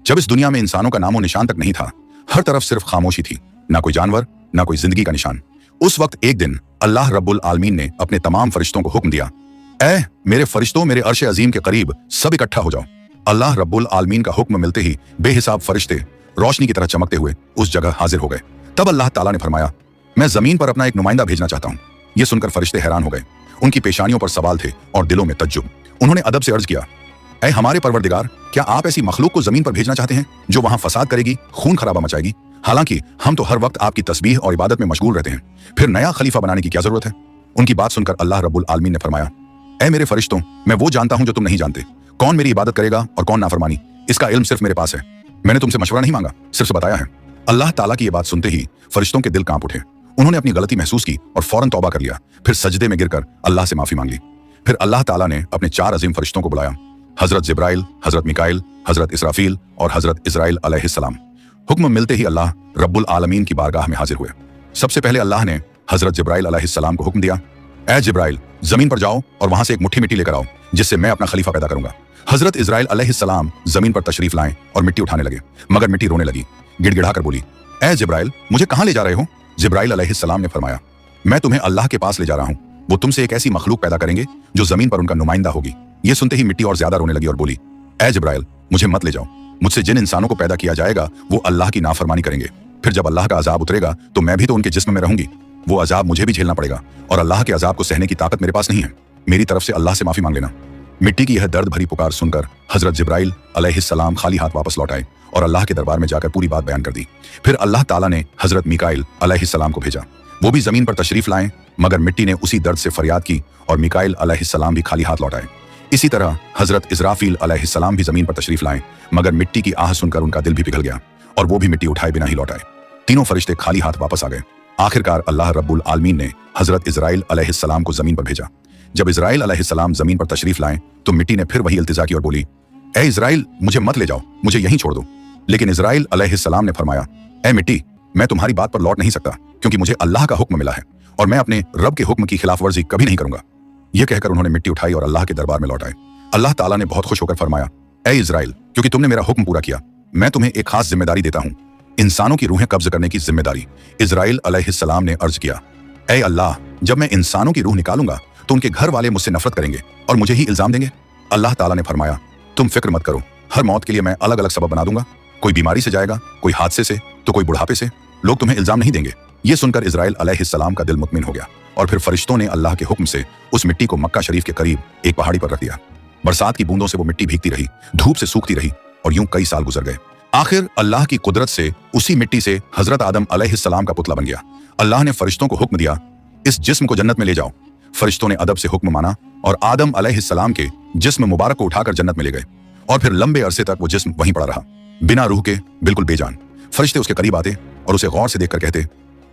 जब इस दुनिया में इंसानों का नामो निशान तक नहीं था, हर तरफ सिर्फ खामोशी थी, ना कोई जानवर, ना कोई जिंदगी का निशान। उस वक्त एक दिन अल्लाह रब्बुल आलमीन ने अपने तमाम फरिश्तों को हुक्म दिया, ऐ मेरे फरिश्तों, मेरे अर्श अजीम के करीब सब इकट्ठा हो जाओ। अल्लाह रब्बुल आलमीन का हुक्म मिलते ही बेहिसाब फरिश्ते रोशनी की तरह चमकते हुए उस जगह हाजिर हो गए। तब अल्लाह ताला ने फरमाया, मैं जमीन पर अपना एक नुमाइंदा भेजना चाहता हूँ। ये सुनकर फरिश्ते हैरान हो गए। उनकी पेशानियों पर सवाल थे और दिलों में तज्जुब। उन्होंने अदब से अर्ज किया, ऐ हमारे परवरदिगार, क्या आप ऐसी मखलूक को जमीन पर भेजना चाहते हैं जो वहां फसाद करेगी, खून खराबा मचाएगी? हालांकि हम तो हर वक्त आपकी तस्बीह और इबादत में मशगूल रहते हैं, फिर नया खलीफा बनाने की क्या जरूरत है? उनकी बात सुनकर अल्लाह रब्बुल आलमीन ने फरमाया, ऐ मेरे फरिश्तों, मैं वो जानता हूं जो तुम नहीं जानते। कौन मेरी इबादत करेगा और कौन नाफरमानी, इसका इल्म सिर्फ मेरे पास है। मैंने तुमसे मशवरा नहीं मांगा, सिर्फ बताया है। अल्लाह ताला की ये बात सुनते ही फरिश्तों के दिल कांप उठे। उन्होंने अपनी गलती महसूस की और फौरन तौबा कर लिया। फिर सजदे में गिरकर अल्लाह से माफी मांग ली। फिर अल्लाह ताला ने अपने 4 अजीम फरिश्तों को बुलाया, हजरत जिब्राइल, हजरत मिकाइल, हजरत इसराफील और हजरत इजराइल अलैहिस्सलाम। हुक्म मिलते ही अल्लाह रब्बुल आलमीन की बारगाह में हाजिर हुए। सबसे पहले अल्लाह ने हजरत जिब्राइल अलैहिस्सलाम को हुक्म दिया, ऐ जिब्राइल, जमीन पर जाओ और वहां से एक मुट्ठी मिट्टी लेकर आओ, जिससे मैं अपना खलीफा पैदा करूंगा। हजरत इजराइल अलैहिस्सलाम जमीन पर तशरीफ लाएं और मिट्टी उठाने लगे, मगर मिट्टी रोने लगी। गिड़गिड़ा कर बोली, ऐ जिब्राइल, मुझे कहां ले जा रहे हो? जिब्राइल अलैहिस्सलाम ने फरमाया, मैं तुम्हें अल्लाह के पास ले जा रहा हूं। वो तुमसे एक ऐसी मखलूक पैदा करेंगे जो जमीन पर उनका नुमाइंदा होगी। ये सुनते ही मिट्टी और ज्यादा रोने लगी और बोली, ऐ जिब्राइल, मुझे मत ले जाओ। मुझसे जिन इंसानों को पैदा किया जाएगा वो अल्लाह की नाफरमानी करेंगे। फिर जब अल्लाह का अजाब उतरेगा तो मैं भी तो उनके जिस्म में रहूंगी। वो अजाब मुझे भी झेलना पड़ेगा और अल्लाह के अजाब को सहने की ताकत मेरे पास नहीं है। मेरी तरफ से अल्लाह से माफी मांग लेना। मिट्टी की यह दर्द भरी पुकार सुनकर हजरत जिब्राइल अलैहिस्सलाम खाली हाथ वापस लौट आए और अल्लाह के दरबार में जाकर पूरी बात बयान कर दी। फिर अल्लाह ताला ने हजरत मिकाइल अलैहिस्सलाम को भेजा। वो भी जमीन पर तशरीफ लाएं, मगर मिट्टी ने उसी दर्द से फरियाद की और मिकाइल अलैहिस्सलाम भी खाली हाथ लौट आए। इसी तरह हजरत इजराफील अलैहिस्सलाम भी जमीन पर तशरीफ लाएं, मगर मिट्टी की आह सुनकर उनका दिल भी पिघल गया और वो भी मिट्टी उठाए बिना ही लौट आए। तीनों फरिश्ते खाली हाथ वापस आ गए। आखिरकार अल्लाह रब्बुल आलमीन ने हजरत इजराइल अलैहिस्सलाम को जमीन पर भेजा। जब इजराइल अलैहिस्सलाम जमीन पर तशरीफ लाएं तो मिट्टी ने फिर वही इल्तिजा की और बोली, ऐ इजराइल, मुझे मत ले जाओ, मुझे यहीं छोड़ दो। लेकिन इजराइल अलैहिस्सलाम ने फरमाया, ऐ मिट्टी, मैं तुम्हारी बात पर लौट नहीं सकता, क्योंकि मुझे अल्लाह का हुक्म मिला है और मैं अपने रब के हुक्म की खिलाफ वर्जी कभी नहीं करूंगा। यह कहकर उन्होंने मिट्टी उठाई और अल्लाह के दरबार में लौट आए। अल्लाह ताला ने बहुत खुश होकर फरमाया, ऐ इजराइल, क्योंकि तुमने मेरा हुक्म पूरा किया, मैं तुम्हें एक खास जिम्मेदारी देता हूं, इंसानों की रूहें कब्ज करने की जिम्मेदारी। इजराइल अलैहिस्सलाम ने अर्ज किया, ऐ अल्लाह, जब मैं इंसानों की रूह निकालूंगा तो उनके घर वाले मुझसे नफरत करेंगे और मुझे ही इल्जाम देंगे। अल्लाह ताला ने फरमाया, तुम फिक्र मत करो, हर मौत के लिए मैं अलग अलग सबब बना दूंगा। कोई बीमारी से जाएगा, कोई हादसे से, तो कोई बुढ़ापे से। लोग तुम्हें इल्जाम नहीं देंगे। ये सुनकर इजराइल अलैहिस्सलाम का दिल मुतमिन हो गया और फिर फरिश्तों ने अल्लाह के हुक्म से उस मिट्टी को मक्का शरीफ के करीब एक पहाड़ी पर रख दिया। बरसात की बूंदों से वो मिट्टी भीगती रही, धूप से सूखती रही और यूं कई साल गुजर गए। आखिर अल्लाह की कुदरत से उसी मिट्टी से हजरत आदम अलैहिस्सलाम का पुतला बन गया। अल्लाह ने फरिश्तों को हुक्म दिया, इस जिस्म को जन्नत में ले जाओ। फरिश्तों ने अदब से हुक्म माना और आदम अलैहिस्सलाम के जिस्म मुबारक को उठाकर जन्नत में ले गए और फिर लंबे अरसे तक वो जिस्म वहीं पड़ा रहा, बिना रूह के, बिल्कुल बेजान। फरिश्ते उसके करीब आते और उसे गौर से देखकर कहते,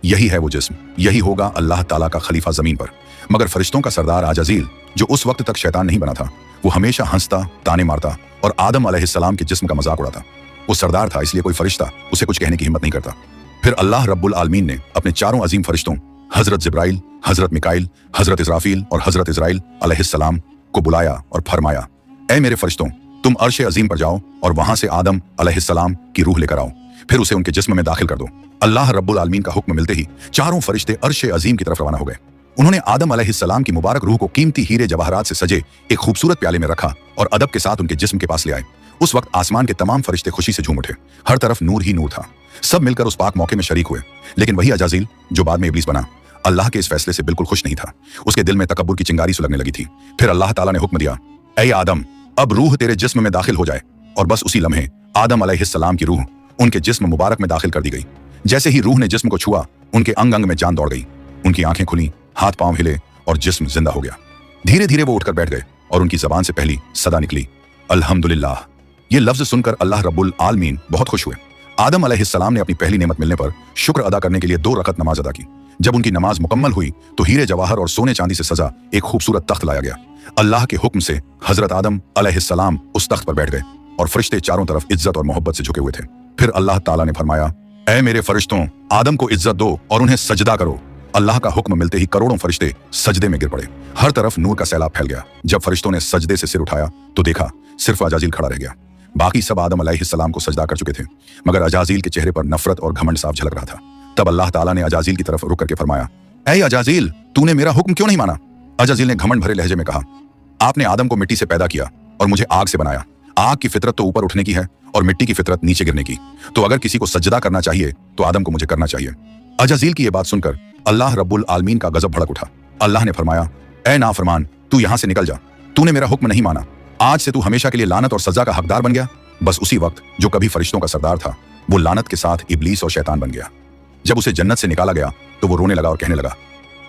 यही है वो जिस्म, यही होगा अल्लाह ताला का खलीफा जमीन पर। मगर फरिश्तों का सरदार आजाजील, जो उस वक्त तक शैतान नहीं बना था, वो हमेशा हंसता, ताने मारता और आदम अलैहिस्सलाम के जिस्म का मजाक उड़ाता। वो सरदार था, इसलिए कोई फरिश्ता उसे कुछ कहने की हिम्मत नहीं करता। फिर अल्लाह रब्बुल आलमीन ने अपने 4 अजीम फरिश्तों हजरत जिब्राइल, हजरत मिकाइल, हजरत इजराफील और हजरत इजराइल अलैहिस्सलाम को बुलाया और फरमाया, ऐ मेरे फरिश्तों, तुम अर्श अजीम पर जाओ और वहां से आदम अलैहिस्सलाम की रूह लेकर आओ, फिर उसे उनके जिस्म में दाखिल कर दो। अल्लाह रब्बुल आलमीन का हुक्म मिलते ही 4 फरिश्ते अर्श अजीम की तरफ रवाना हो गए। उन्होंने आदम अलैहिस्सलाम की मुबारक रूह को कीमती हीरे जवाहरात से सजे एक खूबसूरत प्याले में रखा और अदब के साथ उनके जिस्म के पास ले आए। उस वक्त आसमान के तमाम फरिश्ते खुशी से झूम उठे, हर तरफ नूर ही नूर था। सब मिलकर उस पाक मौके में शरीक हुए। लेकिन वही अजाजील, जो बाद में इब्लीस बना, अल्लाह के इस फैसले से बिल्कुल खुश नहीं था। उसके दिल में तकब्बुर की चिंगारी सुलगने लगी थी। फिर अल्लाह ताला ने हुक्म दिया, ऐ आदम, अब रूह तेरे जिस्म में दाखिल हो जाए। और बस उसी लम्हे आदम अलैहिस्सलाम की रूह उनके जिस्म मुबारक में दाखिल कर दी गई। जैसे ही रूह ने जिस्म को छुआ, उनके अंग अंग में जान दौड़ गई। उनकी आंखें खुली, हाथ पांव हिले और जिस्म जिंदा हो गया। धीरे धीरे वो उठकर बैठ गए और उनकी जबान से पहली सदा निकली, अल्हम्दुलिल्लाह। ये लफ्ज सुनकर अल्लाह रब्बुल आलमीन बहुत खुश हुए। आदम अलैहिस्सलाम ने अपनी पहली नेमत मिलने पर शुक्र अदा करने के लिए 2 रकत नमाज अदा की। जब उनकी नमाज मुकम्मल हुई तो हीरे जवाहर और सोने चांदी से सजा एक खूबसूरत तख्त लाया गया। अल्लाह के हुक्म से हजरत आदम अलैहिस्सलाम उस तख्त पर बैठ गए और फरिश्ते चारों तरफ इज्जत और मोहब्बत से झुके हुए थे। फिर अल्लाह ताला ने फरमाया, ऐ मेरे फरिश्तों, आदम को इज्जत दो और उन्हें सजदा करो। अल्लाह का हुक्म मिलते ही करोड़ों फरिश्ते सजदे में गिर पड़े। हर तरफ नूर का सैलाब फैल गया। जब फरिश्तों ने सजदे से सिर उठाया तो देखा सिर्फ अजाजील खड़ा रह गया। बाकी सब आदम अलैहिस्सलाम को सजदा कर चुके थे, मगर अजाजील के चेहरे पर नफरत और घमंड साफ झलक रहा था। तब अल्लाह ताला ने अजाजील की तरफ रुक करके फरमाया, ऐ अजाजील, तूने मेरा हुक्म क्यों नहीं माना? अजाजील ने घमंड भरे लहजे में कहा, आपने आदम को मिट्टी से पैदा किया और मुझे आग से बनाया। आग की फितरत तो ऊपर उठने की है और मिट्टी की फितरत नीचे गिरने की, तो अगर किसी को सजदा करना चाहिए तो आदम को मुझे करना चाहिए। अजाजील की यह बात सुनकर अल्लाह रब्बुल आलमीन का गजब भड़क उठा। अल्लाह ने फरमाया, ऐ नाफरमान, तू यहां से निकल जा, तूने मेरा हुक्म नहीं माना, आज से तू हमेशा के लिए लानत और सजा का हकदार बन गया। बस उसी वक्त जो कभी फरिश्तों का सरदार था, वो लानत के साथ इब्लीस और शैतान बन गया। जब उसे जन्नत से निकाला गया तो वो रोने लगा और कहने लगा,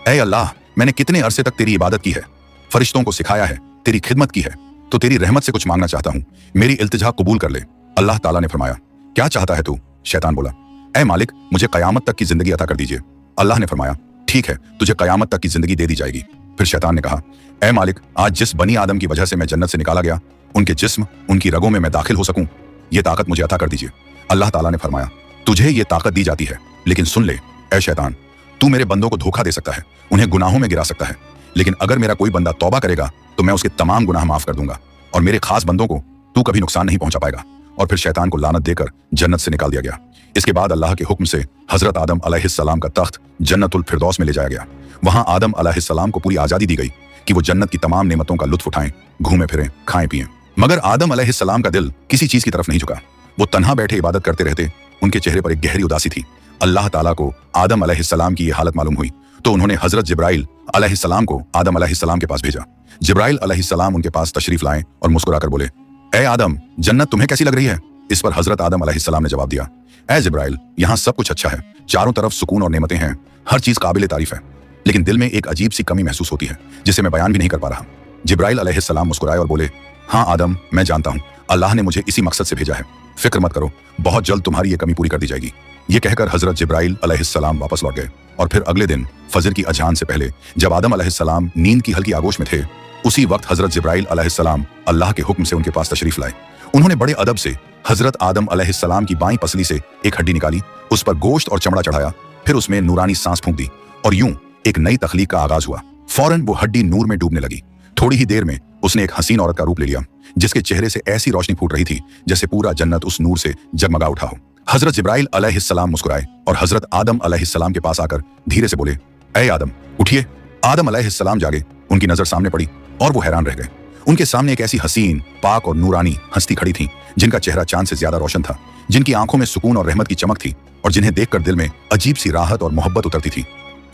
ऐ अल्लाह, मैंने कितने अरसे तक तेरी इबादत की है, फरिश्तों को सिखाया है, तेरी खिदमत की है, तो तेरी रहमत से कुछ मांगना चाहता हूं, मेरी इल्तिजा कबूल कर ले। अल्लाह ताला ने फरमाया, क्या चाहता है तू? शैतान बोला, ऐ मालिक, मुझे कयामत तक की जिंदगी अता कर दीजिए। अल्लाह ने फरमाया, ठीक है, तुझे कयामत तक की जिंदगी दे दी जाएगी। फिर शैतान ने कहा, ऐ मालिक, आज जिस बनी आदम की वजह से मैं जन्नत से निकाला गया, उनके जिस्म, उनकी रगों में मैं दाखिल हो सकूं, ये ताकत मुझे अता कर दीजिए। अल्लाह ताला ने फरमाया, तुझे ये ताकत दी जाती है, लेकिन सुन ले ऐ शैतान, तू मेरे बंदों को धोखा दे सकता है, उन्हें गुनाहों में गिरा सकता है, लेकिन अगर मेरा कोई बंदा तौबा करेगा तो मैं उसके तमाम गुनाह माफ कर दूंगा और मेरे खास बंदों को तू कभी नुकसान नहीं पहुंचा पाएगा। और फिर शैतान को लानत देकर जन्नत से निकाल दिया गया। इसके बाद अल्लाह के हुक्म से हजरत आदम अलैहिस्सलाम का तख्त जन्नतुल फिरदौस में ले जाया गया। वहां आदम अलैहिस्सलाम को पूरी आजादी दी गई कि वो जन्नत की तमाम नेमतों का लुत्फ उठाएं, घूमे फिरें, खाएं पिएं। मगर आदम अलैहिस्सलाम का दिल किसी चीज की तरफ नहीं झुका। वो तन्हा बैठे इबादत करते रहते। उनके चेहरे पर एक गहरी उदासी थी। अल्लाह ताला को आदम अलैहिस्सलाम की यह हालत मालूम हुई तो उन्होंने हजरत जिब्राइल अलैहिस्सलाम को आदम अलैहिस्सलाम के पास भेजा। जिब्राइल अलैहिस्सलाम उनके पास तशरीफ लाए और मुस्कुराकर बोले, ऐ आदम, जन्नत तुम्हें कैसी लग रही है? इस पर हजरत आदम अलैहिस्सलाम ने जवाब दिया, ऐ जिब्राइल, यहाँ सब कुछ अच्छा है, चारों तरफ सुकून और नेमतें हैं, हर चीज काबिल तारीफ है, लेकिन दिल में एक अजीब सी कमी महसूस होती है जिसे मैं बयान भी नहीं कर पा रहा। जिब्राइल अलैहिस्सलाम मुस्कुराए और बोले, हाँ आदम, मैं जानता हूँ, अल्लाह ने मुझे इसी मकसद से भेजा है, फिक्र मत करो, बहुत जल्द तुम्हारी ये कमी पूरी कर दी जाएगी। ये कहकर हजरत जिब्राइल अलैहिस्सलाम वापस लौट गए और फिर अगले दिन फजर की अजान से पहले जब आदम अलैहिस्सलाम नींद की हल्की आगोश में थे, उसी वक्त हजरत जिब्राइल अलैहिस्सलाम अल्लाह के हुक्म से उनके पास तशरीफ लाए। उन्होंने बड़े अदब से हजरत आदम अलैहिस्सलाम की बाईं पसली से एक हड्डी निकाली, उस पर गोश्त और चमड़ा चढ़ाया, फिर उसमें नूरानी सांस फूंक दी और यूं एक नई तखलीक का आगाज हुआ। फौरन वो हड्डी नूर में डूबने लगी। थोड़ी ही देर में उसने एक हसीन औरत का रूप ले लिया जिसके चेहरे से ऐसी रोशनी फूट रही थी जैसे पूरा जन्नत उस नूर से जगमगा उठा हो। हजरत जिब्राइल अलैहिस्सलाम मुस्कुराए और हजरत आदम अलैहिस्सलाम के पास आकर धीरे से बोले, ऐ आदम, उठिए। आदम अलैहिस्सलाम जागे, उनकी नजर सामने पड़ी और वो हैरान रह गए। उनके सामने एक ऐसी हसीन, पाक और नूरानी हस्ती खड़ी थी जिनका चेहरा चांद से ज्यादा रोशन था, जिनकी आंखों में सुकून और रहमत की चमक थी और जिन्हें देखकर दिल में अजीब सी राहत और मोहब्बत उतरती थी।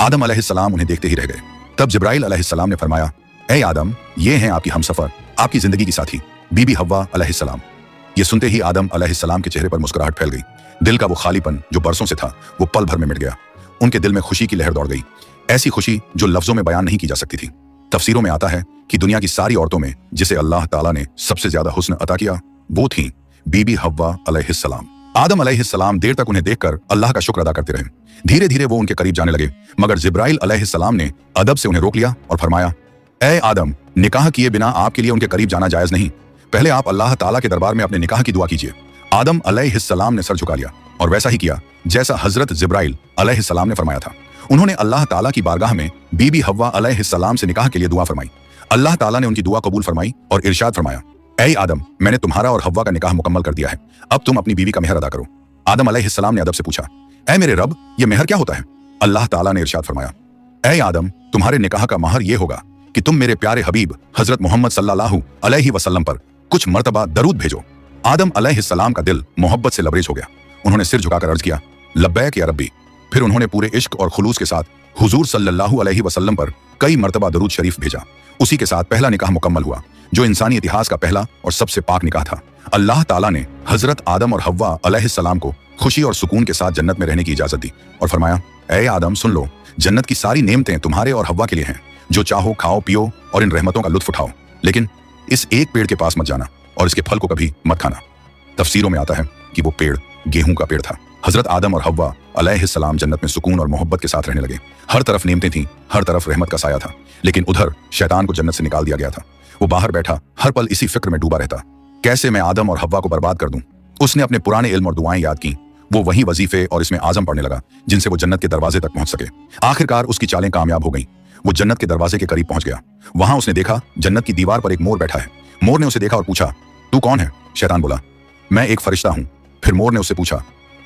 आदम अलैहिस्सलाम उन्हें देखते ही रह गए। तब जिब्राइल अलैहिस्सलाम ने फरमाया, ऐ आदम, ये हैं आपकी हमसफर, आपकी जिंदगी की साथी, बीबी हव्वा अलैहिस्सलाम। ये सुनते ही आदम अलैहिस्सलाम के चेहरे पर मुस्कुराहट फैल गई। दिल का वो खालीपन जो बरसों से था वो पल भर में मिट गया। उनके दिल में खुशी की लहर दौड़ गई, ऐसी खुशी जो लफ्जों में बयान नहीं की जा सकती थी। तफसीरों में आता है कि दुनिया की सारी औरतों में जिसे अल्लाह ताला ने सबसे ज्यादा हुस्न अता किया वो थी बीबी हव्वा अलैहिस्सलाम। आदम अलैहिस्सलाम देर तक उन्हें देखकर अल्लाह का शुक्र अदा करते रहे। धीरे धीरे वो उनके करीब जाने लगे, मगर जिब्राइल अलैहिस्सलाम ने अदब से उन्हें रोक लिया और फरमाया, ऐ आदम, निकाह किए बिना आपके लिए उनके करीब जाना जायज नहीं, पहले आप अल्लाह ताला के दरबार में अपने निकाह की दुआ कीजिए। आदम अलैहिस्सलाम ने सर झुका लिया और वैसा ही किया जैसा हजरत जिब्राइल अलैहिस्सलाम ने फरमाया था। उन्होंने अल्लाह ताला की बारगाह में बीबी हव्वा अलैहिस्सलाम से निकाह के लिए दुआ फरमाई। अल्लाह ताला ने उनकी दुआ कबूल फरमाई और इरशाद फरमाया, ऐ आदम, मैंने तुम्हारा और हव्वा का निकाह मुकम्मल कर दिया है, अब तुम अपनी बीवी का मेहर अदा करो। आदम अलैहिस्सलाम ने अदब से पूछा, ऐ मेरे रब, ये मेहर क्या होता है? अल्लाह ताला ने इरशाद फरमाया, ऐ आदम, तुम्हारे निकाह का महर ये होगा कि तुम मेरे प्यारे हबीब हजरत मोहम्मद सल्लल्लाहु अलैहि वसल्लम पर कुछ मर्तबा दरूद भेजो। आदम अलैहिस्सलाम का दिल मोहब्बत से लबरेज हो गया। उन्होंने सिर झुकाकर अर्ज किया, लब्बैक या रब्बी। फिर उन्होंने पूरे इश्क और खुलूस के साथ हुजूर सल्लल्लाहु अलैहि वसल्लम पर कई मर्तबा दरूद शरीफ भेजा। उसी के साथ पहला निकाह मुकम्मल हुआ जो इंसानी इतिहास का पहला और सबसे पाक निकाह था। अल्लाह ताला ने हजरत आदम और हव्वा अलैहिस्सलाम को खुशी और सुकून के साथ जन्नत में रहने की इजाजत दी और फरमाया, ऐ आदम, सुन लो, जन्नत की सारी नेमतें तुम्हारे और हव्वा के लिए हैं, जो चाहो खाओ पियो और इन रहमतों का लुत्फ उठाओ, लेकिन इस एक पेड़ के पास मत जाना और इसके फल को कभी मत खाना। तफसीरों में आता है कि वो पेड़ गेहूं का पेड़ था। हजरत आदम और हव्वा अलैहिस्सलाम जन्नत में सुकून और मोहब्बत के साथ रहने लगे। हर तरफ नेमतें थीं, हर तरफ रहमत का साया था, लेकिन उधर शैतान को जन्नत से निकाल दिया गया था। वो बाहर बैठा हर पल इसी फिक्र में डूबा रहता, कैसे मैं आदम और हव्वा को बर्बाद कर दूं। उसने अपने पुराने इल्म और दुआएं याद की। वो वही वजीफे और इसमें आजम पढ़ने लगा जिनसे वो जन्नत के दरवाजे तक पहुंच सके। आखिरकार उसकी चालें कामयाब हो गईं। वो जन्नत के दरवाजे के करीब पहुंच गया। वहां उसने देखा जन्नत की दीवार पर एक मोर बैठा है। मोर ने उसे देखा और पूछा, तू कौन है? शैतान बोला, मैं एक फरिश्ता हूं। फिर मोर ने उससे पूछा,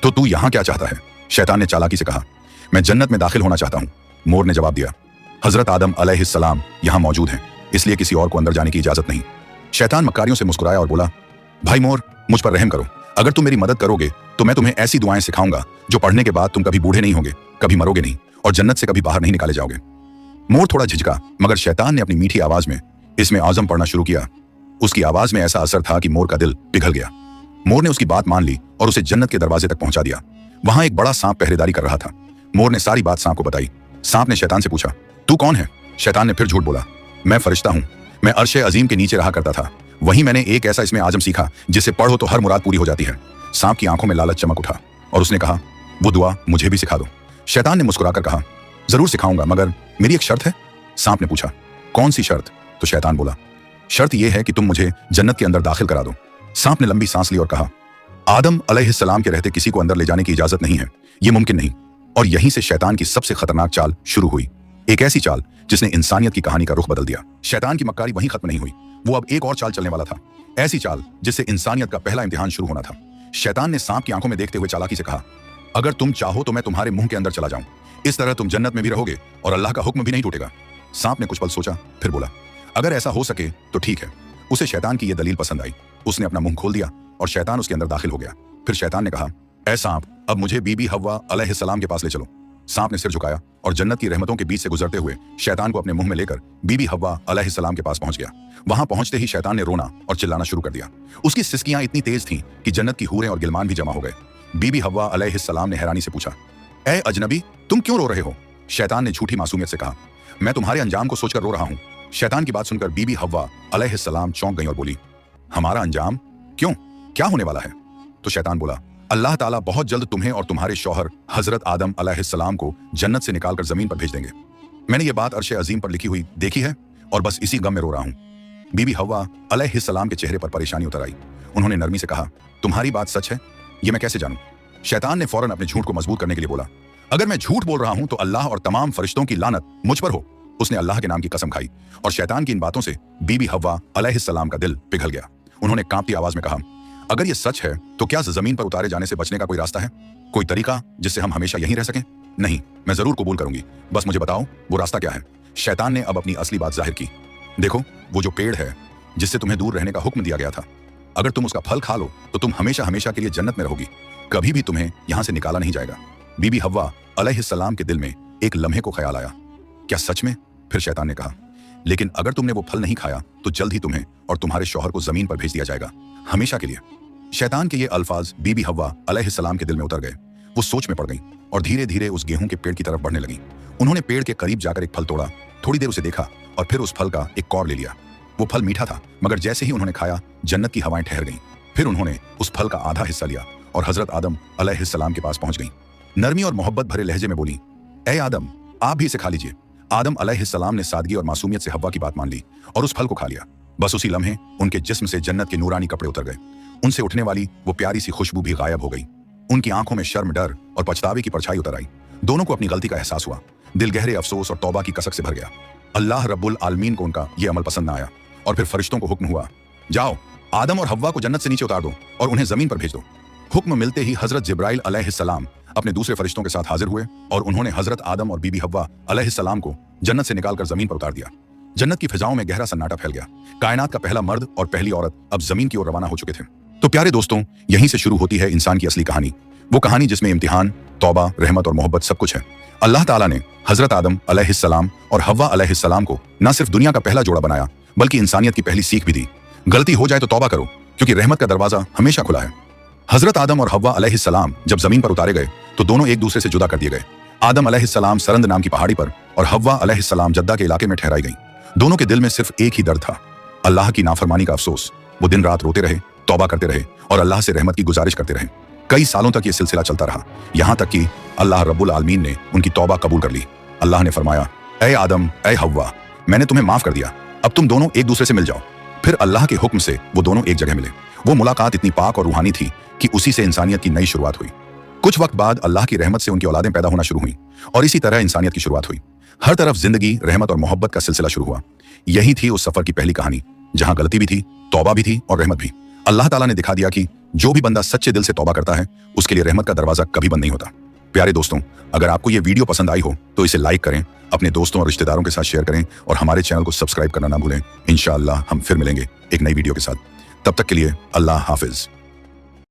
तो तू यहां क्या चाहता है? शैतान ने चालाकी से कहा, मैं जन्नत में दाखिल होना चाहता हूं। मोर ने जवाब दिया, हजरत आदम अलैहिस्सलाम यहां मौजूद हैं, इसलिए किसी और को अंदर जाने की इजाजत नहीं। शैतान मक्कारियों से मुस्कुराया और बोला, भाई मोर, मुझ पर रहम करो। अगर तुम मेरी मदद करोगे तो मैं तुम्हें ऐसी दुआएं सिखाऊंगा जो पढ़ने के बाद तुम कभी बूढ़े नहीं होगे, कभी मरोगे नहीं और जन्नत से कभी बाहर नहीं निकाले जाओगे। मोर थोड़ा झिझका, मगर शैतान ने अपनी मीठी आवाज में इसमें आजम पढ़ना शुरू किया। उसकी आवाज में ऐसा असर था कि मोर का दिल पिघल गया। मोर ने उसकी बात मान ली और उसे जन्नत के दरवाजे तक पहुंचा दिया। वहां एक बड़ा सांप पहरेदारी कर रहा था। मोर ने सारी बात सांप को बताई। सांप ने शैतान से पूछा, तू कौन है? शैतान ने फिर झूठ बोला, मैं फरिश्ता हूं। मैं अर्श अजीम के नीचे रहा करता था। वहीं मैंने एक ऐसा इसमें आजम सीखा जिससे पढ़ो तो हर मुराद पूरी हो जाती है। सांप की आंखों में लालच चमक उठा और उसने कहा, वो दुआ मुझे भी सिखा दो। शैतान ने मुस्कुराकर कहा, जरूर सिखाऊंगा, मगर मेरी एक शर्त है। सांप ने पूछा, कौन सी शर्त? तो शैतान बोला, शर्त यह है कि तुम मुझे जन्नत के अंदर दाखिल करा दो। सांप ने लंबी सांस ली और कहा, आदम अलैहिस्सलाम के रहते किसी को अंदर ले जाने की इजाजत नहीं है, यह मुमकिन नहीं। और यहीं से शैतान की सबसे खतरनाक चाल शुरू हुई, एक ऐसी चाल जिसने इंसानियत की कहानी का रुख बदल दिया। शैतान की मक्कारी वहीं खत्म नहीं हुई, वो अब एक और चाल चलने वाला था, ऐसी चाल जिससे इंसानियत का पहला इम्तिहान शुरू होना था। शैतान ने सांप की आंखों में देखते हुए चालाकी से कहा, अगर तुम चाहो तो मैं तुम्हारे मुंह के अंदर चला जाऊं, इस तरह तुम जन्नत में भी रहोगे और अल्लाह का हुक्म भी नहीं टूटेगा। सांप ने कुछ पल सोचा, फिर बोला, अगर ऐसा हो सके तो ठीक है। उसे शैतान की यह दलील पसंद आई। उसने अपना मुंह खोल दिया और शैतान उसके अंदर दाखिल हो गया। फिर शैतान ने कहा, ऐ सांप, अब मुझे बीबी हव्वा अलैहिस्सलाम के पास ले चलो। सांप ने सिर झुकाया और जन्नत की रहमतों के बीच से गुजरते हुए शैतान को अपने मुंह में लेकर बीबी हव्वा अलैहिस्सलाम के पास पहुंच गया। वहां पहुंचते ही शैतान ने रोना और चिल्लाना शुरू कर दिया। उसकी सिसकियां इतनी तेज थीं कि जन्नत की हूरें और गिलमान भी जमा हो गए। बीबी हव्वा अलैहिस्सलाम ने हैरानी से पूछा, ऐ अजनबी, तुम क्यों रो रहे हो? शैतान ने झूठी मासूमियत से कहा, मैं तुम्हारे अंजाम को सोचकर रो रहा हूं। शैतान की बात सुनकर बीबी हव्वा अलैहिस्सलाम चौंक गई और बोली, हमारा अंजाम? क्यों, क्या होने वाला है? तो शैतान बोला, अल्लाह ताला बहुत जल्द तुम्हें और तुम्हारे शौहर हजरत आदम अलैहिस्सलाम को जन्नत से निकालकर जमीन पर भेज देंगे। मैंने ये बात अर्श अजीम पर लिखी हुई देखी है और बस इसी गम में रो रहा हूं। बीबी हव्वा अलैहिस्सलाम के चेहरे पर परेशानी उतर आई। उन्होंने नरमी से कहा, तुम्हारी बात सच है? ये मैं कैसे जानूं? शैतान ने फौरन अपने झूठ को मजबूत करने के लिए बोला, अगर मैं झूठ बोल रहा हूं तो अल्लाह और तमाम फरिश्तों की लानत मुझ पर हो। उसने अल्लाह के नाम की कसम खाई और शैतान की इन बातों से बीबी हव्वा अलैहिस्सलाम का दिल पिघल गया। उन्होंने कांपती आवाज में कहा, अगर ये सच है तो क्या जमीन पर उतारे जाने से बचने का कोई रास्ता है? कोई तरीका जिससे हम हमेशा यहीं रह सकें? नहीं, मैं जरूर कबूल करूंगी, बस मुझे बताओ वो रास्ता क्या है? शैतान ने अब अपनी असली बात जाहिर की। देखो, वो जो पेड़ है जिससे तुम्हें दूर रहने का हुक्म दिया गया था, अगर तुम उसका फल खा लो तो तुम हमेशा हमेशा के लिए जन्नत में रहोगी, कभी भी तुम्हें यहां से निकाला नहीं जाएगा। बीबी हव्वा अलैहिस्सलाम के दिल में एक लम्हे को ख्याल आया, क्या सच में? फिर शैतान ने कहा, लेकिन अगर तुमने वो फल नहीं खाया तो जल्द ही तुम्हें और तुम्हारे शौहर को जमीन पर भेज दिया जाएगा, हमेशा के लिए। शैतान के ये अल्फाज बीबी हव्वा अलैहिस्सलाम के दिल में उतर गए। वो सोच में पड़ गई और धीरे धीरे उस गेहूं के पेड़ की तरफ बढ़ने लगी। उन्होंने पेड़ के करीब जाकर एक फल तोड़ा, थोड़ी देर उसे देखा और फिर उस फल का एक कौर ले लिया। वो फल मीठा था, मगर जैसे ही उन्होंने खाया जन्नत की हवाएं ठहर गईं। फिर उन्होंने उस फल का आधा हिस्सा लिया और हजरत आदम अलैहिस्सलाम के पास पहुंच गईं। नरमी और मोहब्बत भरे लहजे में बोली, ऐ आदम, आप भी इसे खा लीजिए। आदम अलैहिस्सलाम ने सादगी और मासूमियत से हव्वा की बात मान ली और उस फल को खा लिया। बस उसी लम्हे उनके जिस्म से जन्नत के नूरानी कपड़े उतर गए। उनसे उठने वाली वो प्यारी सी खुशबू भी गायब हो गई। उनकी आंखों में शर्म, डर और पछतावे की परछाई उतर आई। दोनों को अपनी गलती का एहसास हुआ। दिल गहरे अफसोस और तौबा की कसक से भर गया। अल्लाह रब्बुल आलमीन को उनका ये अमल पसंद न आया और फिर फरिश्तों को हुक्म हुआ, जाओ आदम और हव्वा को जन्नत से नीचे उतार दो और उन्हें जमीन पर भेज दो। हुक्म मिलते ही हजरत जिब्राइल अलैहिस्सलाम अपने दूसरे फरिश्तों के साथ हाजिर हुए और उन्होंने हजरत आदम और बीबी हव्वा अलैहिस्सलाम को जन्नत से निकालकर जमीन पर उतार दिया। जन्नत की फिजाओं में गहरा सन्नाटा फैल गया। कायनात का पहला मर्द और पहली औरत अब जमीन की ओर रवाना हो चुके थे। तो प्यारे दोस्तों, यहीं से शुरू होती है इंसान की असली कहानी, वो कहानी जिसमें इम्तिहान, तौबा, रहमत और मोहब्बत सब कुछ है। अल्लाह ताला ने हजरत आदम अलैहिस्सलाम और हव्वा अलैहिस्सलाम को न सिर्फ दुनिया का पहला जोड़ा बनाया, बल्कि इंसानियत की पहली सीख भी दी। गलती हो जाए तो तौबा करो, क्योंकि रहमत का दरवाजा हमेशा खुला है। हजरत आदम और हव्वा अलैहिस्सलाम जब जमीन पर उतारे गए तो दोनों एक दूसरे से जुदा कर दिए गए। आदम अलैहिस्सलाम सरंद नाम की पहाड़ी पर और हव्वा अलैहिस्सलाम जद्दा के इलाके में ठहराई गई। दोनों के दिल में सिर्फ एक ही दर्द था, अल्लाह की नाफरमानी का अफसोस। वो दिन रात रोते रहे, तौबा करते रहे और अल्लाह से रहमत की गुजारिश करते रहे। कई सालों तक ये सिलसिला चलता रहा, यहाँ तक कि अल्लाह रब्बुल आलमीन ने उनकी तौबा कबूल कर ली। अल्लाह ने फरमाया, ऐ आदम, ऐ हव्वा, मैंने तुम्हें माफ कर दिया, अब तुम दोनों एक दूसरे से मिल जाओ। फिर अल्लाह के हुक्म से वो दोनों एक जगह मिले। वो मुलाकात इतनी पाक और रूहानी थी कि उसी से इंसानियत की नई शुरुआत हुई। कुछ वक्त बाद अल्लाह की रहमत से उनकी औलादें पैदा होना शुरू हुई और इसी तरह इंसानियत की शुरुआत हुई। हर तरफ जिंदगी, रहमत और मोहब्बत का सिलसिला शुरू हुआ। यही थी उस सफर की पहली कहानी, जहां गलती भी थी, तौबा भी थी और रहमत भी। अल्लाह ताला ने दिखा दिया कि जो भी बंदा सच्चे दिल से तौबा करता है उसके लिए रहमत का दरवाजा कभी बंद नहीं होता। प्यारे दोस्तों, अगर आपको ये वीडियो पसंद आई हो तो इसे लाइक करें, अपने दोस्तों और रिश्तेदारों के साथ शेयर करें और हमारे चैनल को सब्सक्राइब करना ना भूलें। इंशाअल्लाह हम फिर मिलेंगे एक नई वीडियो के साथ। तब तक के लिए अल्लाह हाफिज।